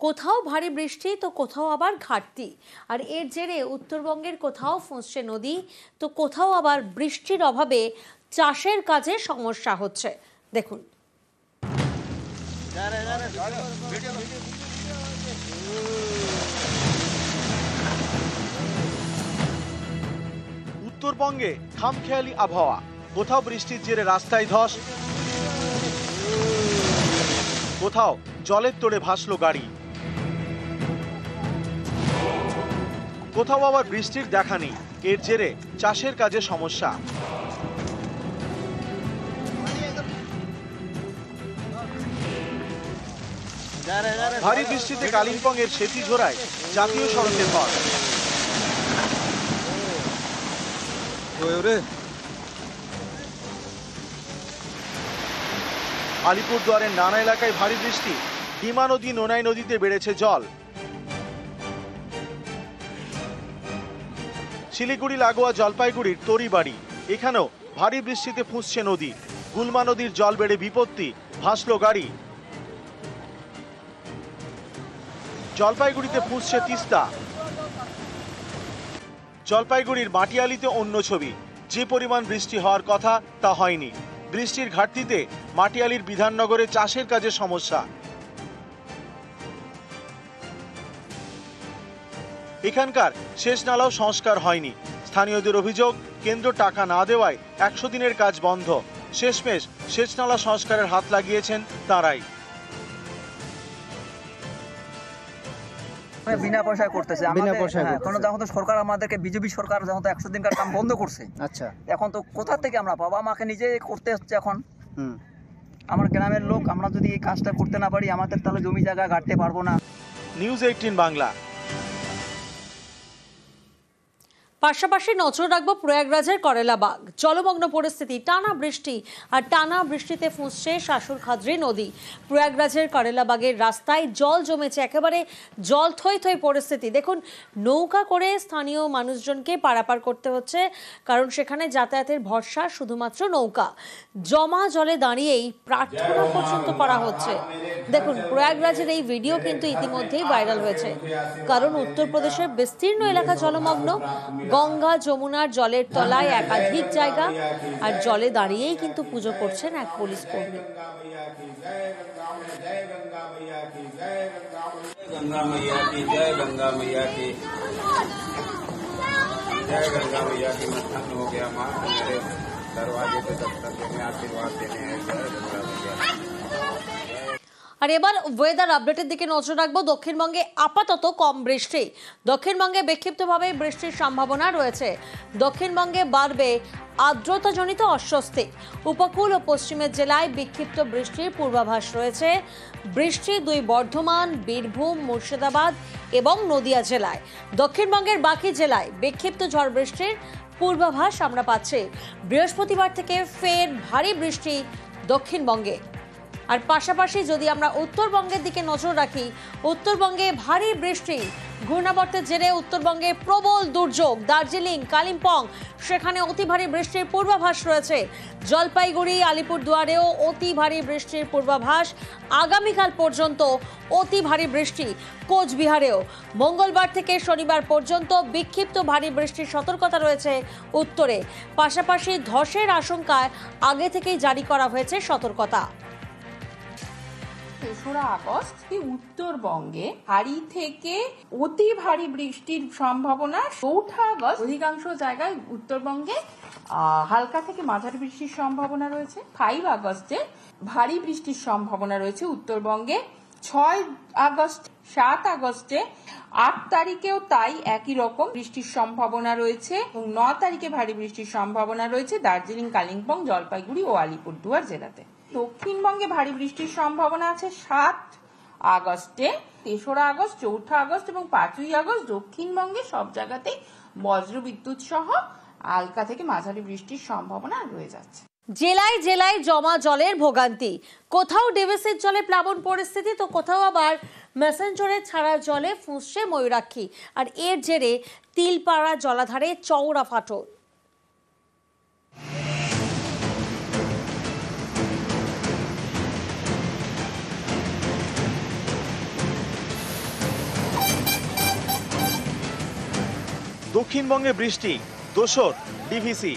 কোথাও ভারী বৃষ্টি তো কোথাও আবার ঘাটতি, আর এর জেরে উত্তরবঙ্গের কোথাও ফুঁসছে নদী তো কোথাও আবার বৃষ্টির অভাবে চাষের কাজে সমস্যা হচ্ছে। দেখুন, উত্তরবঙ্গে খামখেয়ালি আবহাওয়া, কোথাও বৃষ্টির জেরে রাস্তায় ধস, কোথাও জলের তোড়ে ভাসলো গাড়ি, কোথাও আবার বৃষ্টির দেখা নেই, এর জেরে চাষের কাজে সমস্যা। ভারী বৃষ্টিতে কালিম্পংয়ের সেতিঝোড়ায় জাতীয় সড়কের পথ। আলিপুরদুয়ারের নানা এলাকায় ভারী বৃষ্টি, ডিমা নদী, নোনাই নদীতে বেড়েছে জল। শিলিগুড়ি লাগোয়া জলপাইগুড়ির তরিবাড়ি, এখানেও ভারী বৃষ্টিতে ফুঁসছে নদী, গুলমা নদীর জল বেড়ে বিপত্তি, ভাসলো গাড়ি। জলপাইগুড়িতে ফুঁসছে তিস্তা। জলপাইগুড়ির মাটিয়ালিতে অন্য ছবি, যে পরিমাণ বৃষ্টি হওয়ার কথা তা হয়নি। বৃষ্টির ঘাটতিতে মাটিয়ালির বিধাননগরে চাষের কাজে সমস্যা। এখানকার শেষ নালাও সংস্কার হয়নি। স্থানীয়দের অভিযোগ, কেন্দ্র টাকা না দেওয়ায় 100 দিনের কাজ বন্ধ। শেষমেশ সেচ নালা সংস্কারের হাত লাগিয়েছেন তাঁরাই। বিনা পয়সায় করতেছে, কোনো যখন তো সরকার আমাদেরকে বিজেপি সরকার যখন তো 100 দিনকার কাম বন্ধ করছে, আচ্ছা এখন তো কোথা থেকে আমরা বাবা মাকে নিজে করতে হচ্ছে। এখন আমার গ্রামের লোক, আমরা যদি এই কাজটা করতে না পারি আমাদের তাহলে জমি জায়গা ঘাটতে পারবো না। নিউজ 18 বাংলা। পাশাপাশি নজর রাখবো প্রয়াগরাজের করেলাবাগ, জলমগ্ন পরিস্থিতি, টানা বৃষ্টি আর টানা বৃষ্টিতে ফুঁসছে শাশুড়খাদ্রি নদী। প্রয়াগরাজের করেলাবাগের রাস্তায় জল জমেছে, একেবারে জল থই থই পরিস্থিতি। দেখুন, নৌকা করে স্থানীয় মানুষজনকে পারাপার করতে হচ্ছে, কারণ সেখানে যাতায়াতের ভরসা শুধুমাত্র নৌকা। জমা জলে দাঁড়িয়েই প্রার্থনা পর্যন্ত করা হচ্ছে। দেখুন, প্রয়াগরাজের এই ভিডিও কিন্তু ইতিমধ্যেই ভাইরাল হয়েছে, কারণ উত্তরপ্রদেশের বিস্তীর্ণ এলাকা জলমগ্ন। গঙ্গা যমুনার জলের তলায় একাধিক জায়গা, আর জলে দাঁড়িয়েই কিন্তু পুজো করছেন এক পুলিশ কর্মী। गंगा मैया की जय, गंगा मैया की जय, गंगा मैया की मत्थन हो गया माँ, मेरे दरवाजे पे दस्तक देने, आशीर्वाद देने हैं। जय गंगा मैया। আর এবার ওয়েদার আপডেটের দিকে নজর রাখবো। দক্ষিণবঙ্গে আপাতত কম বৃষ্টি, দক্ষিণবঙ্গে বিক্ষিপ্তভাবে বৃষ্টির সম্ভাবনা রয়েছে। দক্ষিণবঙ্গে বাড়বে আর্দ্রতাজনিত অস্বস্তি। উপকূল ও পশ্চিমের জেলায় বিক্ষিপ্ত বৃষ্টির পূর্বাভাস রয়েছে। বৃষ্টি 2 বর্ধমান, বীরভূম, মুর্শিদাবাদ এবং নদিয়া জেলায়। দক্ষিণবঙ্গের বাকি জেলায় বিক্ষিপ্ত ঝড় বৃষ্টির পূর্বাভাস আমরা পাচ্ছি। বৃহস্পতিবার থেকে ফের ভারী বৃষ্টি দক্ষিণবঙ্গে। আর পাশাপাশি যদি আমরা উত্তরবঙ্গের দিকে নজর রাখি, উত্তরবঙ্গে ভারী বৃষ্টি, ঘূর্ণাবর্তের জেরে উত্তরবঙ্গে প্রবল দুর্যোগ। দার্জিলিং, কালিম্পং, সেখানে অতি ভারী বৃষ্টির পূর্বাভাস রয়েছে। জলপাইগুড়ি, আলিপুরদুয়ারেও অতি ভারী বৃষ্টির পূর্বাভাস। আগামীকাল পর্যন্ত অতি ভারী বৃষ্টি কোচবিহারেও। মঙ্গলবার থেকে শনিবার পর্যন্ত বিক্ষিপ্ত ভারী বৃষ্টির সতর্কতা রয়েছে উত্তরে। পাশাপাশি ধসের আশঙ্কায় আগে থেকেই জারি করা হয়েছে সতর্কতা। 3রা আগস্ট উত্তরবঙ্গে ভারী থেকে অতি ভারী বৃষ্টির সম্ভাবনা। 4ঠা আগস্ট অধিকাংশ জায়গায় উত্তরবঙ্গে হালকা থেকে মাঝারি বৃষ্টির সম্ভাবনা রয়েছে। 5 আগস্টে ভারী বৃষ্টির সম্ভাবনা রয়েছে উত্তরবঙ্গে। 6 আগস্ট, 7 আগস্টে, 8 তারিখেও তাই একই রকম বৃষ্টির সম্ভাবনা রয়েছে এবং 9 তারিখে ভারী বৃষ্টির সম্ভাবনা রয়েছে দার্জিলিং, কালিম্পং, জলপাইগুড়ি ও আলিপুরদুয়ার জেলাতে। দক্ষিণবঙ্গে ভারী বৃষ্টির সম্ভাবনা আছে 7 আগস্টে, 3রা আগস্ট, 4ঠা আগস্ট এবং 5ই আগস্ট। দক্ষিণবঙ্গে সব জায়গাতেই বজ্রবিদ্যুৎ সহ হালকা থেকে মাঝারি বৃষ্টির সম্ভাবনা রয়ে যাচ্ছে। জেলায় জেলায় জমা জলের ভোগান্তি, কোথাও ডিভিসির জলে প্লাবন পরিস্থিতি তো কোথাও আবার মেসেঞ্জরের ছাড়া জলে ফুঁসছে ময়ূরাক্ষী। আর এর জেরে তিলপাড়া জলাধারে চওড়া ফাটল। দক্ষিণবঙ্গে বৃষ্টি, দোসর ডিভিসি।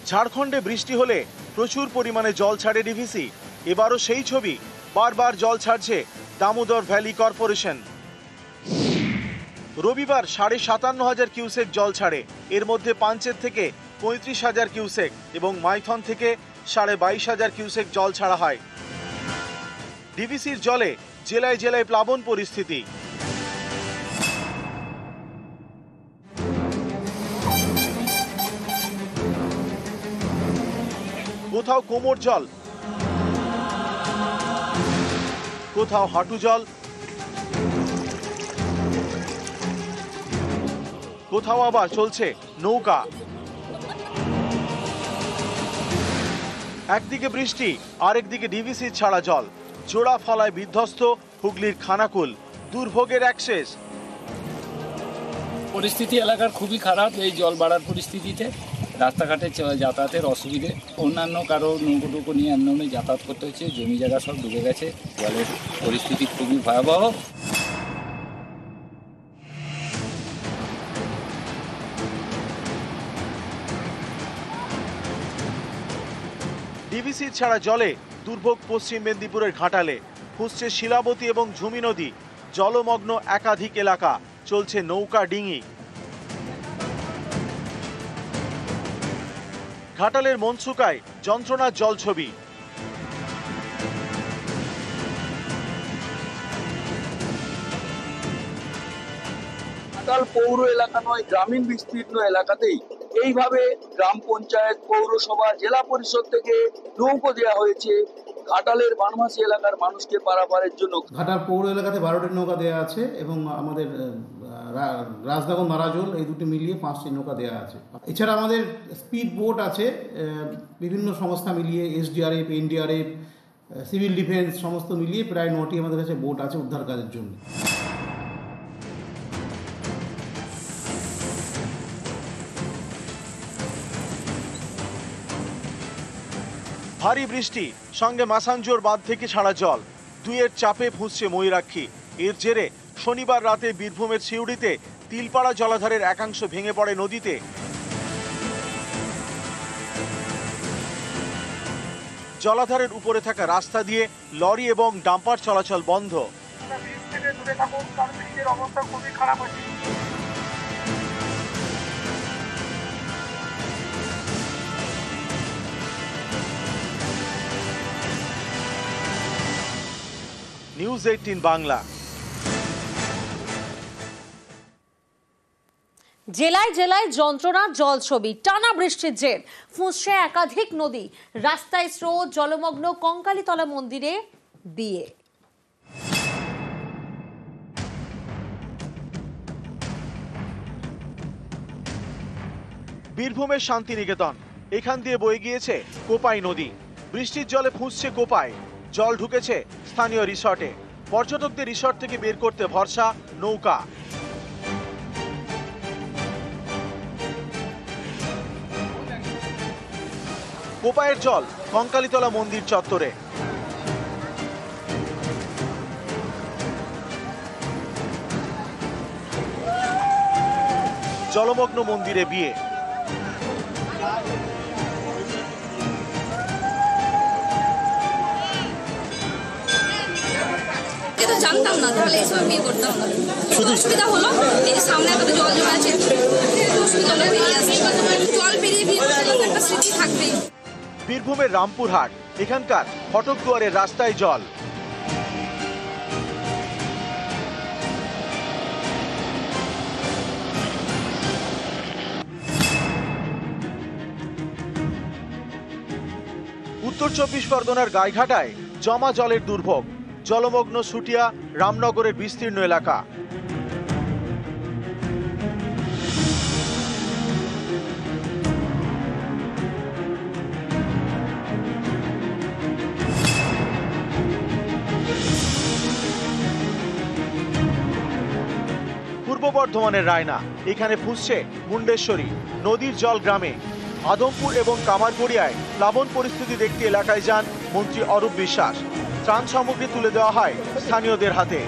ঝাড়খণ্ডে বৃষ্টি হলে প্রচুর পরিমাণে জল ছাড়ে ডিভিসি। এবারও সেই ছবি, বারবার জল ছাড়ছে দামোদর ভ্যালি কর্পোরেশন। রবিবার 57,500 কিউসেক জল ছাড়ে। এর মধ্যে পাঞ্চের থেকে 35,000 কিউসেক এবং মাইথন থেকে 22,500 কিউসেক জল ছাড়া হয়। ডিভিসির জলে জেলায় জেলায় প্লাবন পরিস্থিতি। কোথাও কোমর জল, কোথাও হাঁটু জল, কোথাও আবার চলছে নৌকা। একদিকে বৃষ্টি, আরেকদিকে ডিভিসির ছাড়া জল। জোড়া ফলায় বিধ্বস্ত হুগলির খানাকুল। দুর্ভোগের এক শেষ। পরিস্থিতি এলাকার খুবই খারাপ। এই জল বাড়ার পরিস্থিতিতে রাস্তাঘাটে যাতায়াতের অসুবিধে, অন্যান্য কারো নৌকো নিয়ে অন্যান্য যাতায়াত করতে হচ্ছে। জমি জায়গা সব ডুবে গেছে। জলের পরিস্থিতি খুবই ভয়াবহ। ডিভিসির ছাড়া জলে দুর্ভোগ পশ্চিম মেদিনীপুরের ঘাটালে। ফুসছে শিলাবতী এবং ঝুমি নদী। জলমগ্ন একাধিক এলাকা, চলছে নৌকা ডিঙি। ঘাটালের মনসুকায় যন্ত্রণার জল ছবি। ঘাটাল পৌর এলাকা নয়, গ্রামীণ বিস্তীর্ণ এলাকাতেই এইভাবে গ্রাম পঞ্চায়েত, পৌরসভা, জেলা পরিষদ থেকে নৌকো দেওয়া হয়েছে ঘাটালের বানভাসী এলাকার মানুষকে পারাপারের জন্য। ঘাটাল পৌর এলাকাতে 12টি নৌকা দেওয়া আছে এবং আমাদের রাজনগর নারাজল এই দুটি মিলিয়ে 5টি নৌকা দেওয়া আছে। এছাড়া আমাদের স্পিড বোট আছে, বিভিন্ন সংস্থা মিলিয়ে এসডিআরএফ, এনডিআরএফ, সিভিল ডিফেন্স সমস্ত মিলিয়ে প্রায় 9টি আমাদের কাছে বোট আছে উদ্ধার কাজের জন্য। ভারী বৃষ্টি সঙ্গে মাসাঞ্জোর বাঁধ থেকে ছাড়া জল, দুইয়ের চাপে ফুঁসছে ময়ূরাক্ষী। এর জেরে শনিবার রাতে বীরভূমের সিউড়িতে তিলপাড়া জলাধারের একাংশ ভেঙে পড়ে নদীতে। জলাধারের উপরে থাকা রাস্তা দিয়ে লরি এবং ডাম্পার চলাচল বন্ধ। নিউজ 18 বাংলা। জেলায় জেলায় যন্ত্রণার জল ছবি। টানা বৃষ্টির জের ফুঁসছে একাধিক নদী। রাস্তায় স্রোত, জলমগ্ন কঙ্কালীতলা মন্দিরে বিয়ে। বীরভূমের শান্তিনিকেতন, এখান দিয়ে বয়ে গিয়েছে কোপাই নদী। বৃষ্টির জলে ফুঁসছে কোপাই। জল ঢুকেছে স্থানীয় রিসর্টে। পর্যটকদের রিসর্ট থেকে বের করতে ভরসা নৌকা। কোপাইয়ের জল কঙ্কালীতলা মন্দির চত্বরে। জলমগ্ন মন্দিরে বিয়ে। জানতাম না, তাহলে এই সময় বিয়ে করতাম না। শুধু অসুবিধা হলো এই যে সামনে একটা জল জমা আছে, জলে বেরিয়ে আসছে, জল বেরিয়ে বিয়ে করতে একটা স্মৃতি থাকবেই। বীরভূমের রামপুরহাট, এখানকার ফটকদুয়ারের রাস্তায় জল। উত্তর 24 পরগনার গাইঘাটায় জমা জলের দুর্ভোগ। জলমগ্ন সুটিয়া, রামনগরের বিস্তীর্ণ এলাকা। পূর্ব বর্ধমানের রায়না, এখানে ফুঁসছে মুন্ডেশ্বরী। নদীর জল গ্রামে। আদমপুর এবং কামারগড়িয়ায় প্লাবন পরিস্থিতি দেখতে এলাকায় যান মন্ত্রী অরূপ বিশ্বাস। ত্রাণ সামগ্রী তুলে দেওয়া হয় স্থানীয়দের হাতে।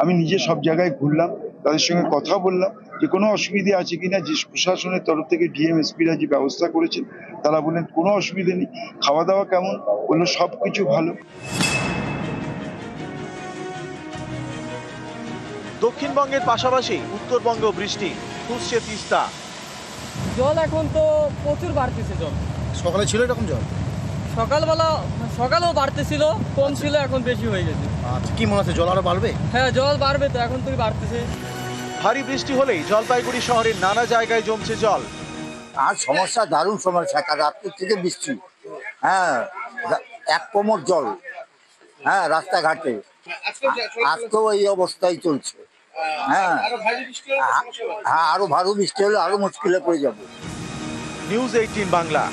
আমি নিজে সব জায়গায় ঘুরলাম, তাদের সঙ্গে কথা বললাম যে কোনো অসুবিধে আছে কিনা। যে প্রশাসনের তরফ থেকে ডিএমএসপিরা যে ব্যবস্থা করেছেন তারা বললেন কোনো অসুবিধে নেই। খাওয়া দাওয়া কেমন, বললো সব কিছু ভালো। দক্ষিণবঙ্গের পাশাপাশি উত্তরবঙ্গেও বৃষ্টি, খুঁজছে তিস্তা। জল এখন তো প্রচুর বাড়তেছে জল। সকালে ছিল এরকম জল? সকালেও বাড়তেছিল, কম ছিল, এখন বেশি হয়ে গেছে। আচ্ছা, কি মনে হচ্ছে জল আরো বাড়বে? হ্যাঁ, জল বাড়বে তো, এখন তো বাড়তেছে। ভারী বৃষ্টি হলেই জলপাইগুড়ি শহরের নানা জায়গায় জমছে জল। আর সমস্যা, দারুণ সমস্যা। রাত্রের থেকে বৃষ্টি, হ্যাঁ, এক কোমর জল, হ্যাঁ, রাস্তাঘাটে আজকেও এই অবস্থায় চলছে। হ্যাঁ, আরো ভারী বৃষ্টি হলে আরো মুশকিলে পড়ে যাবো। নিউজ 18 বাংলা।